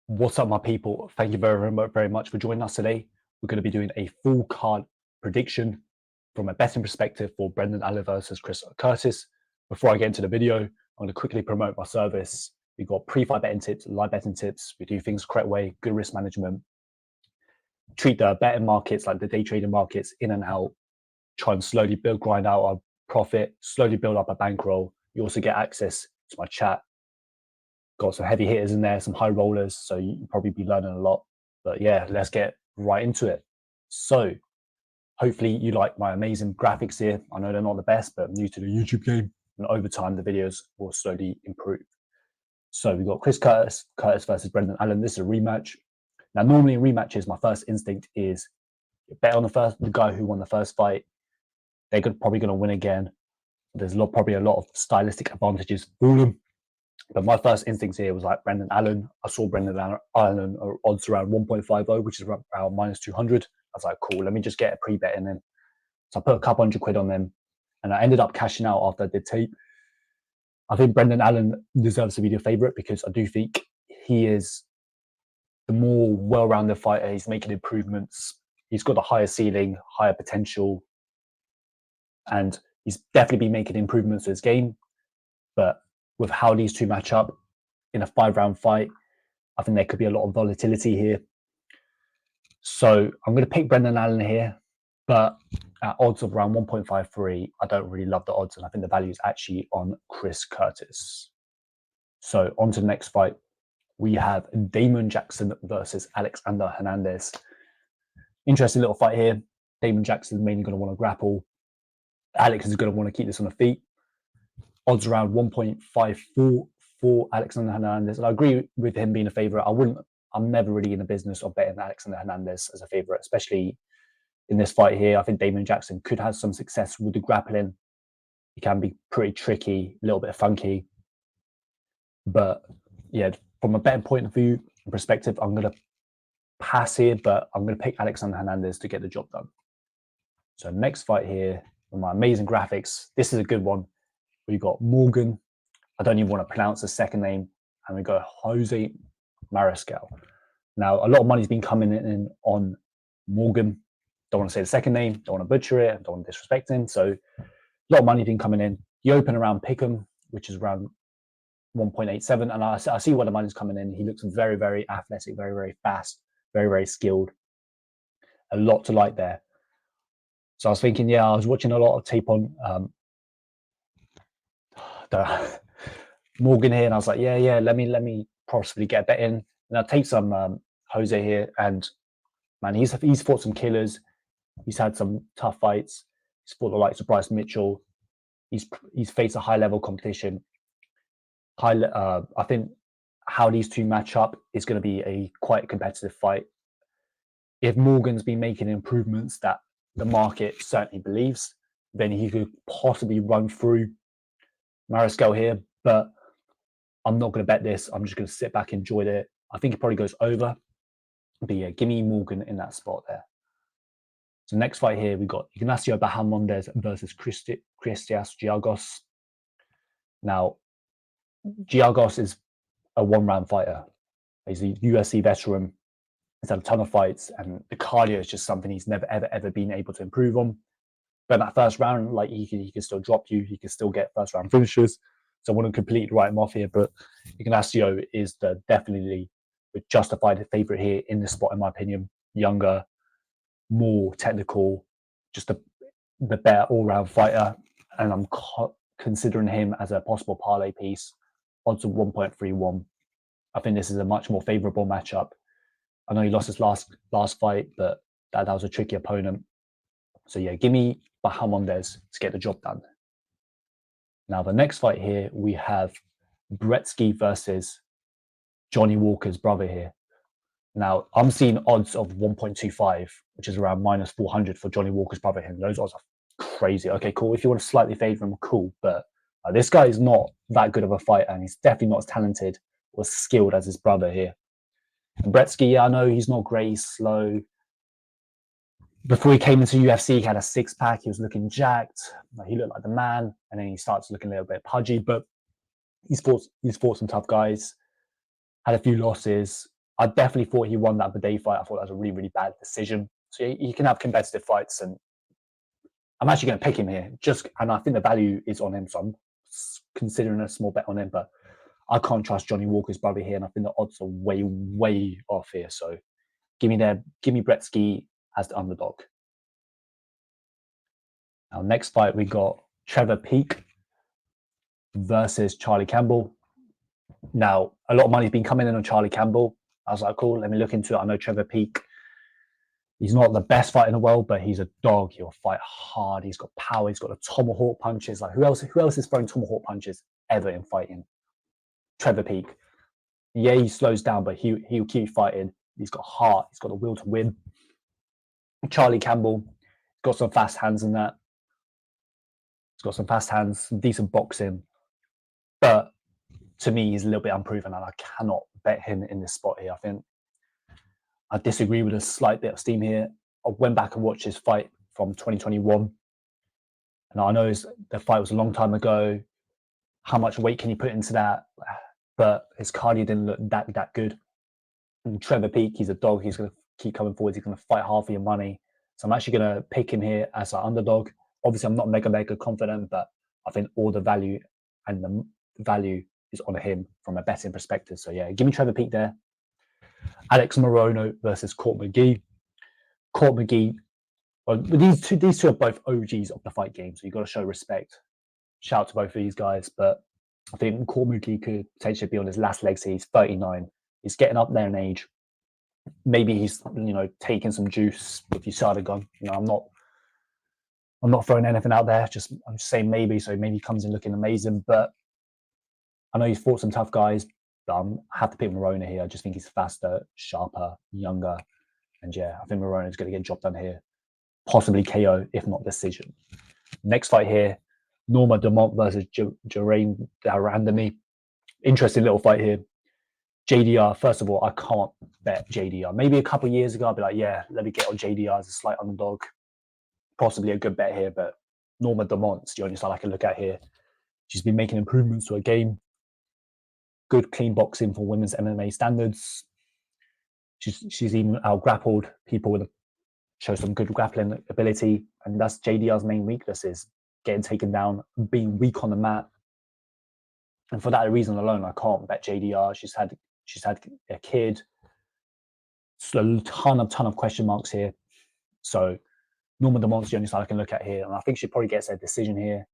What's up, my people? Thank you very much for joining us today. We're going to be doing a full card prediction from a betting perspective for Brendan Allen versus Chris Curtis. Before I get into the video, I'm going to quickly promote my service. We've got pre-fight betting tips, live betting tips. We do things the correct way, good risk management. Treat the betting markets like the day trading markets, in and out. Try and slowly grind out our profit, slowly build up a bankroll. You also get access to my chat. Got some heavy hitters in there, some high rollers, so you'll probably be learning a lot. But yeah, let's get right into it. So hopefully you like my amazing graphics here. I know they're not the best, but I'm new to the YouTube game, and over time the videos will slowly improve. So we've got Chris Curtis versus Brendan Allen. This is a rematch. Now, normally in rematches, my first instinct is bet on the guy who won the first fight. They're probably going to win again. There's probably a lot of stylistic advantages for them. But my first instinct here was like Brendan Allen. I saw Brendan Allen odds around 1.50, which is around minus 200. I was like, cool, let me just get a pre-bet in then. So I put a couple £100 on them, and I ended up cashing out after I did tape. I think Brendan Allen deserves to be the favourite because I do think he is the more well-rounded fighter. He's making improvements. He's got a higher ceiling, higher potential, and he's definitely been making improvements to his game. But with how these two match up in a 5-round fight, I think there could be a lot of volatility here. So I'm going to pick Brendan Allen here, but at odds of around 1.53, I don't really love the odds, and I think the value is actually on Chris Curtis. So on to the next fight. We have Damon Jackson versus Alexander Hernandez. Interesting little fight here. Damon Jackson is mainly going to want to grapple. Alex is going to want to keep this on the feet. Odds around 1.54 for Alexander Hernandez. And I agree with him being a favourite. I'm never really in the business of betting Alexander Hernandez as a favourite, especially in this fight here. I think Damon Jackson could have some success with the grappling. He can be pretty tricky, a little bit funky. But yeah, from a betting point of view and perspective, I'm going to pass here, but I'm going to pick Alexander Hernandez to get the job done. So next fight here, with my amazing graphics. This is a good one. We've got Morgan. I don't even want to pronounce his second name. And we got Jose Mariscal. Now, a lot of money's been coming in on Morgan. Don't want to say the second name. Don't want to butcher it. Don't want to disrespect him. So a lot of money's been coming in. He opened around Pick'em, which is around 1.87. And I see where the money's coming in. He looks very, very athletic, very, very fast, very, very skilled. A lot to like there. So I was thinking, yeah, I was watching a lot of tape on Morgan here, and I was like, yeah, let me possibly get a bet in. And I'll take some Jose here, and man, he's fought some killers. He's had some tough fights. He's fought the likes of Bryce Mitchell. He's faced a high level competition. I think how these two match up is going to be a quite competitive fight. If Morgan's been making improvements that the market certainly believes, then he could possibly run through Mariscal here, but I'm not going to bet this. I'm just going to sit back, enjoy it. I think it probably goes over. But yeah, give me Morgan in that spot there. So next fight here, we've got Ignacio Bahamondes versus Christos Giagos. Now, Giagos is a one-round fighter. He's a UFC veteran. He's had a ton of fights, and the cardio is just something he's never, ever been able to improve on. But in that first round, like he can still drop you. He can still get first round finishes. So I wouldn't completely write him off here, but Ignacio is definitely the justified favourite here in this spot, in my opinion. Younger, more technical, just the better all-round fighter. And I'm considering him as a possible parlay piece. Odds of 1.31. I think this is a much more favourable matchup. I know he lost his last fight, but that was a tricky opponent. So yeah, give me Bahamondes to get the job done. Now, the next fight here, we have Brzeski versus Johnny Walker's brother here. Now, I'm seeing odds of 1.25, which is around minus 400 for Johnny Walker's brother here. Those odds are crazy. Okay, cool. If you want to slightly favour him, cool. But this guy is not that good of a fighter, and he's definitely not as talented or skilled as his brother here. And Brzeski, yeah, I know he's not great. He's slow. Before he came into UFC, he had a six-pack. He was looking jacked. He looked like the man. And then he starts looking a little bit pudgy. But he's fought some tough guys. Had a few losses. I definitely thought he won that Bidet fight. I thought that was a really, really bad decision. So he can have competitive fights, and I'm actually going to pick him here. And I think the value is on him, so I'm considering a small bet on him. But I can't trust Johnny Walker's brother here, and I think the odds are way, way off here. So give me Brzeski as the underdog. Now, next fight we got Trevor Peek versus Charlie Campbell. Now, a lot of money's been coming in on Charlie Campbell. I was like, cool, let me look into it. I know Trevor Peek, he's not the best fighter in the world, but he's a dog. He'll fight hard. He's got power. He's got the tomahawk punches. Like, who else is throwing tomahawk punches ever in fighting? Trevor Peek. Yeah, he slows down, but he'll keep fighting. He's got heart. He's got the will to win. Charlie Campbell got some fast hands in that. He's got some fast hands, some decent boxing. But to me, he's a little bit unproven, and I cannot bet him in this spot here. I think I disagree with a slight bit of steam here. I went back and watched his fight from 2021. And I know the fight was a long time ago. How much weight can you put into that? But his cardio didn't look that good. And Trevor Peek, he's a dog. He's going to keep coming forward. He's going to fight hard for your money. So I'm actually going to pick him here as an underdog. Obviously, I'm not mega confident, but I think all the value and the value is on him from a betting perspective. So yeah, give me Trevor Peek there. Alex Morono versus Court Mcgee. Court Mcgee, well, these two are both OGs of the fight game, so you've got to show respect. Shout out to both of these guys, but I think Court Mcgee could potentially be on his last legs. He's 39. He's getting up there in age. Maybe he's taking some juice with USADA gun. I'm not throwing anything out there. I'm just saying maybe. So maybe he comes in looking amazing. But I know he's fought some tough guys. But I have to pick Morono here. I just think he's faster, sharper, younger. And yeah, I think Morono's going to get a job done here. Possibly KO, if not decision. Next fight here, Norma Dumont versus Germaine Randamie. Interesting little fight here. JDR, first of all, I can't bet JDR. Maybe a couple of years ago, I'd be like, yeah, let me get on JDR as a slight underdog. Possibly a good bet here, but Norma Dumont's the only side I can look at here. She's been making improvements to her game. Good, clean boxing for women's MMA standards. She's even out-grappled people with show some good grappling ability, and that's JDR's main weakness, is getting taken down, being weak on the mat. And for that reason alone, I can't bet JDR. She's had a kid. So a ton of question marks here. So Norma Dumont's the only side I can look at here, and I think she probably gets a decision here.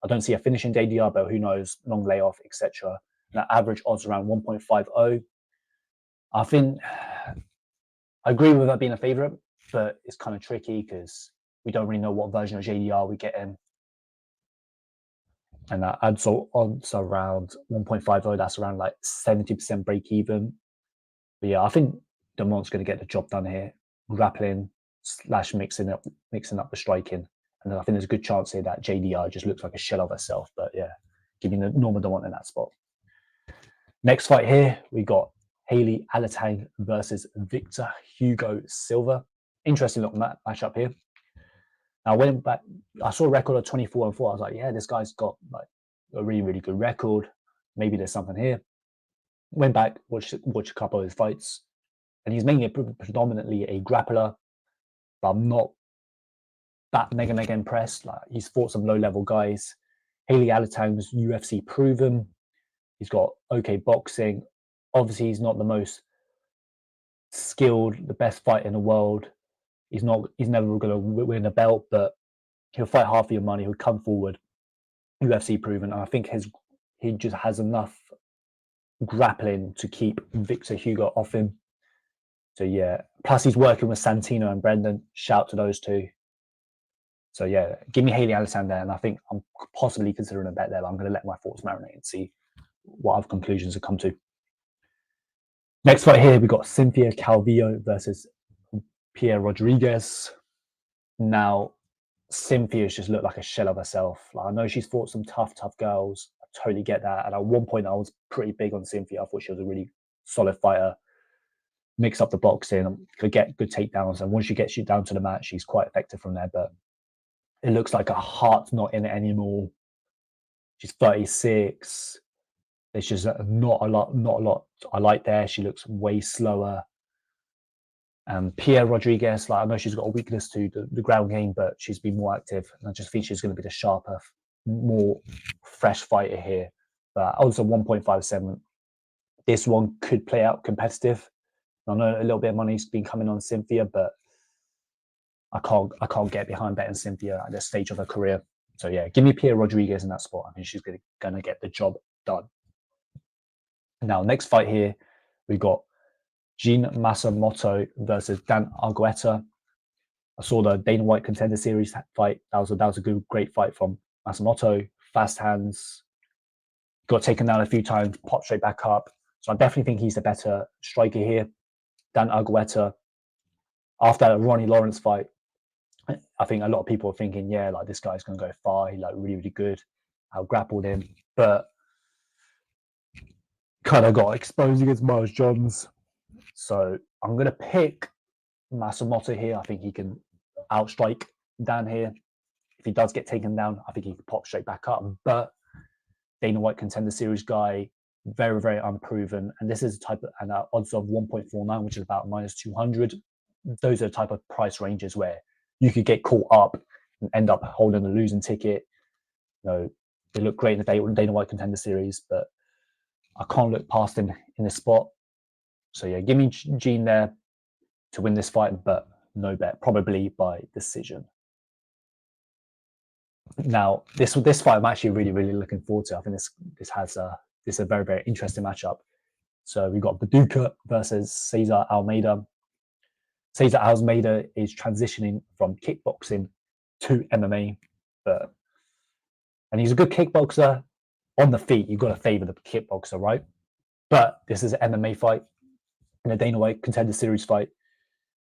I don't see a finishing JDR, but who knows? Long layoff, etc. That average odds around 1.50. I think I agree with her being a favourite, but it's kind of tricky because we don't really know what version of JDR we get in. And that adds odds around 1.50. That's around like 70% break even. But yeah, I think Dumont's going to get the job done here, grappling / mixing up the striking. And then I think there's a good chance here that JDR just looks like a shell of herself. But yeah, give me the Norma Dumont in that spot. Next fight here, we got Heili Alateng versus Victor Hugo Silva. Interesting little matchup here. Now, I went back, I saw a record of 24-4. I was like, yeah, this guy's got like a really, really good record. Maybe there's something here. Went back, watched a couple of his fights, and he's mainly predominantly a grappler, but I'm not that mega impressed. Like, he's fought some low-level guys. Heili Alateng's UFC proven. He's got okay boxing. Obviously, he's not the most skilled, the best fighter in the world. He's never going to win a belt, but he'll fight hard for your money. He'll come forward, UFC proven. And I think he just has enough grappling to keep Victor Hugo off him. So yeah, plus he's working with Santino and Brendan. Shout to those two. So yeah, give me Heili Alateng there, and I think I'm possibly considering a bet there, but I'm going to let my thoughts marinate and see what other conclusions have come to. Next fight here, we've got Cynthia Calvillo versus Piera Rodriguez. Now, Cynthia's just looked like a shell of herself. Like, I know she's fought some tough girls. I totally get that. And at one point, I was pretty big on Cynthia. I thought she was a really solid fighter. Mix up the boxing, could get good takedowns. And once she gets you down to the mat, she's quite effective from there. But it looks like her heart's not in it anymore. She's 36. There's just not a lot I like there. She looks way slower. Piera Rodriguez, like I know she's got a weakness to the ground game, but she's been more active, and I just think she's going to be the sharper, more fresh fighter here. But also 1.57. This one could play out competitive. I know a little bit of money's been coming on Cynthia, but I can't get behind betting Cynthia at this stage of her career. So yeah, give me Piera Rodriguez in that spot. I think she's going to get the job done. Now, next fight here, we've got Jean Matsumoto versus Dan Argueta. I saw the Dana White Contender Series fight. That was a great fight from Matsumoto. Fast hands, got taken down a few times, popped straight back up. So I definitely think he's the better striker here. Dan Argueta, after that Ronnie Lawrence fight, I think a lot of people are thinking, yeah, like this guy's going to go far. He's like really, really good. I grappled him, but kind of got exposed against Miles Johns. So I'm going to pick Matsumoto here. I think he can outstrike Dan here. If he does get taken down, I think he can pop straight back up. But Dana White Contender Series guy, very, very unproven. And this is a type of odds of 1.49, which is about minus 200. Those are the type of price ranges where you could get caught up and end up holding a losing ticket. You know, they look great in the Dana White Contender Series, but I can't look past him in this spot. So yeah, give me Gene there to win this fight, but no bet, probably by decision. Now, this fight I'm actually really, really looking forward to. I think this is a very, very interesting matchup. So we've got Budka versus Cesar Almeida. Cesar Almeida is transitioning from kickboxing to MMA, and he's a good kickboxer. On the feet, you've got to favor the kickboxer, right? But this is an MMA fight, in a Dana White Contender Series fight.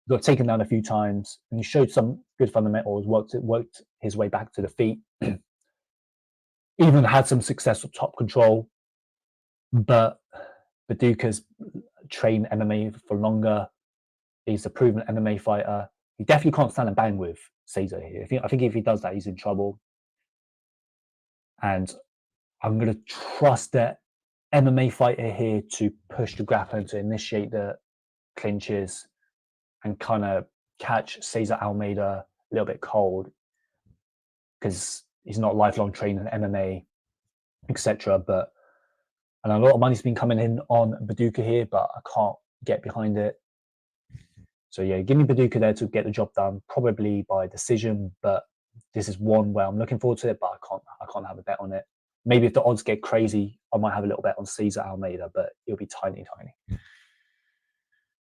He got taken down a few times, and he showed some good fundamentals. Worked his way back to the feet. Even had some success with top control. But Budka's trained MMA for longer. He's a proven MMA fighter. He definitely can't stand and bang with Cesar here. I think if he does that, he's in trouble. And I'm going to trust that MMA fighter here to push the grappling, to initiate the clinches and kind of catch Cesar Almeida a little bit cold, because he's not lifelong trained in MMA, etc. And a lot of money's been coming in on Budka here, but I can't get behind it. So yeah, give me Budka there to get the job done, probably by decision. But this is one where I'm looking forward to it, but I can't have a bet on it. Maybe if the odds get crazy, I might have a little bet on Cesar Almeida, but it'll be tiny, tiny.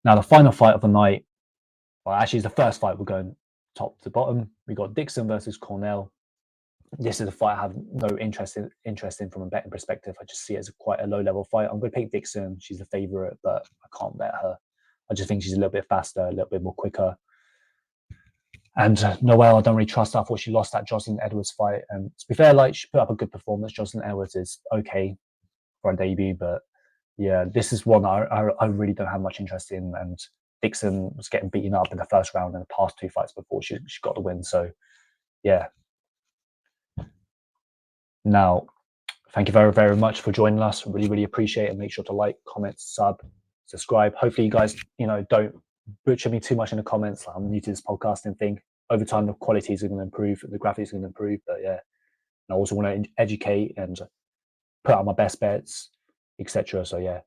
Now, the final fight of the night, well, actually, it's the first fight. We're going top to bottom. We got Dixon versus Cornell. This is a fight I have no interest in from a betting perspective. I just see it as quite a low-level fight. I'm going to pick Dixon. She's the favorite, but I can't bet her. I just think she's a little bit faster, a little bit more quicker. And Noelle, I don't really trust her. I thought she lost that Jocelyn Edwards fight. And to be fair, like, she put up a good performance. Jocelyn Edwards is okay for a debut, but yeah, this is one I really don't have much interest in. And Dixon was getting beaten up in the first round in the past two fights before she got the win. So yeah. Now, thank you very, very much for joining us. Really, really appreciate it. Make sure to like, comment, subscribe. Hopefully you guys, don't butcher me too much in the comments. I'm new to this podcasting thing. Over time, the qualities are going to improve, the graphics are going to improve. But yeah, and I also want to educate and put out my best bets, etc. So yeah,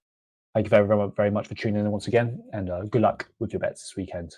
thank you very, very, very much for tuning in once again, and good luck with your bets this weekend.